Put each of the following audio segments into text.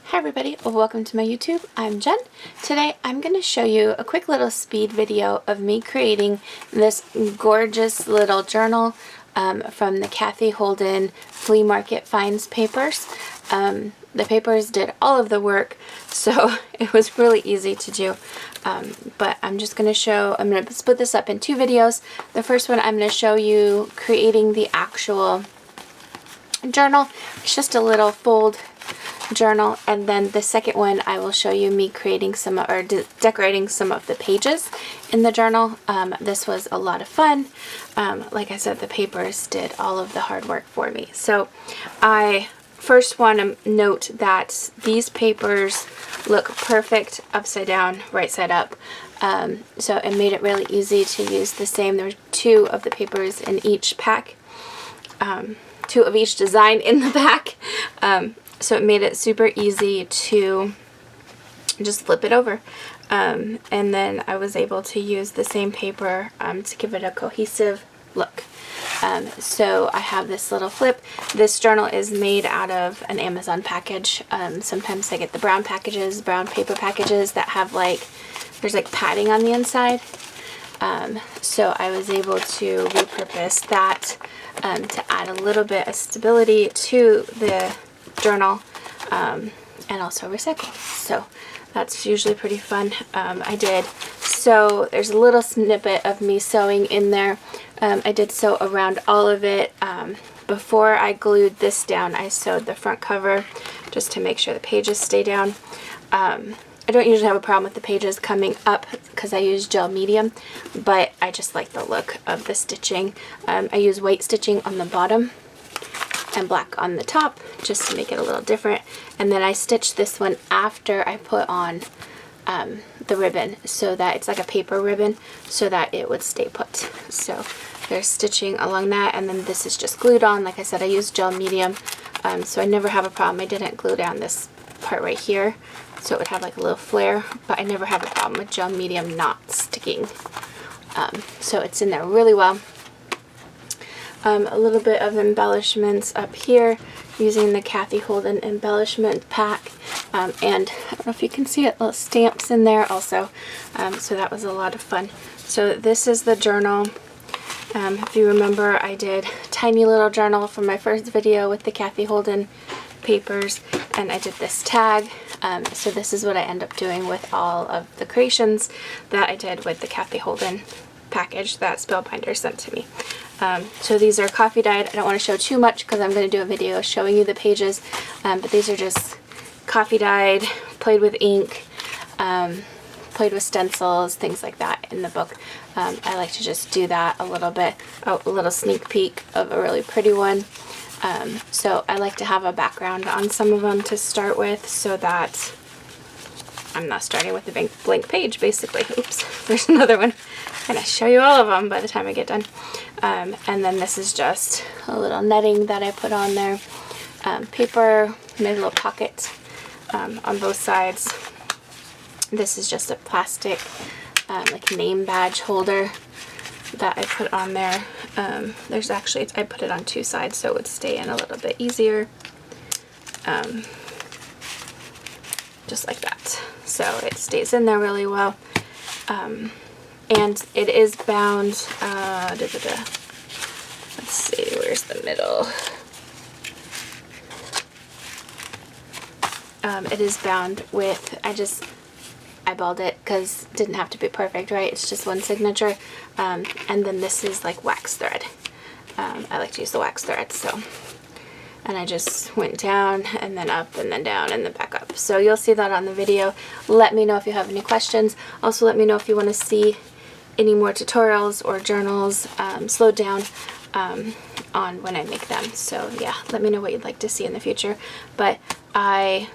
Hi everybody, welcome to my YouTube. I'm Jen. Today I'm going to show you a quick little speed video of me creating this gorgeous little journal from the Cathe Holden Flea Market Finds papers. The papers did all of the work, so it was really easy to do. But I'm just going to split this up in two videos. The first one I'm going to show you creating the actual journal. It's just a little fold journal, and then the second one I will show you me creating decorating some of the pages in the journal. This was a lot of fun. Like I said, the papers did all of the hard work for me. So I first want to note that these papers look perfect upside down, right side up. So it made it really easy to use the same. There's two of the papers in each pack, two of each design in the back. So it made it super easy to just flip it over. And then I was able to use the same paper to give it a cohesive look. So I have this little flip. This journal is made out of an Amazon package. Sometimes I get the brown packages, brown paper packages that have there's padding on the inside. So I was able to repurpose that to add a little bit of stability to the journal, and also recycle. So that's usually pretty fun. So there's a little snippet of me sewing in there. I did sew around all of it. Before I glued this down, I sewed the front cover just to make sure the pages stay down. I don't usually have a problem with the pages coming up because I use gel medium, but I just like the look of the stitching. I use white stitching on the bottom and black on the top just to make it a little different, and then I stitched this one after I put on the ribbon, so that it's like a paper ribbon, so that it would stay put. So there's stitching along that, and then this is just glued on. Like I said, I used gel medium, so I never have a problem. I didn't glue down this part right here, so it would have a little flare, but I never have a problem with gel medium not sticking. So it's in there really well. A little bit of embellishments up here using the Cathe Holden embellishment pack, and I don't know if you can see it, little stamps in there also. So that was a lot of fun. So this is the journal. If you remember, I did a tiny little journal for my first video with the Cathe Holden papers, and I did this tag. So this is what I end up doing with all of the creations that I did with the Cathe Holden package that Spellbinders sent to me. So these are coffee dyed. I don't want to show too much because I'm going to do a video showing you the pages, but these are just coffee dyed, played with ink, played with stencils, things like that in the book. I like to just do that a little bit. Oh, a little sneak peek of a really pretty one. So I like to have a background on some of them to start with, so that I'm not starting with a blank page, basically. Oops, there's another one. I'm going to show you all of them by the time I get done. And then this is just a little netting that I put on there. Paper, made a little pocket on both sides. This is just a plastic name badge holder that I put on there. There's actually, I put it on two sides so it would stay in a little bit easier. Just like that. So it stays in there really well. And it is bound, let's see, where's the middle? It is bound with, I just eyeballed it because it didn't have to be perfect, right? It's just one signature. And then this is wax thread. I like to use the wax thread, so. And I just went down and then up and then down and then back up. So you'll see that on the video. Let me know if you have any questions. Also let me know if you want to see any more tutorials or journals slowed down on when I make them. So yeah, let me know what you'd like to see in the future. But I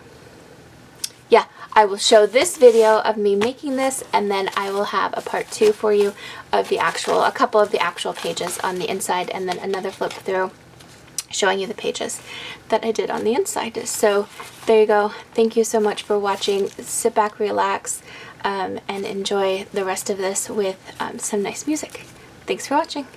will show this video of me making this, and then I will have a part 2 for you of a couple of the actual pages on the inside, and then another flip through showing you the pages that I did on the inside. So there you go. Thank you so much for watching. Sit back, relax, and enjoy the rest of this with some nice music. Thanks for watching.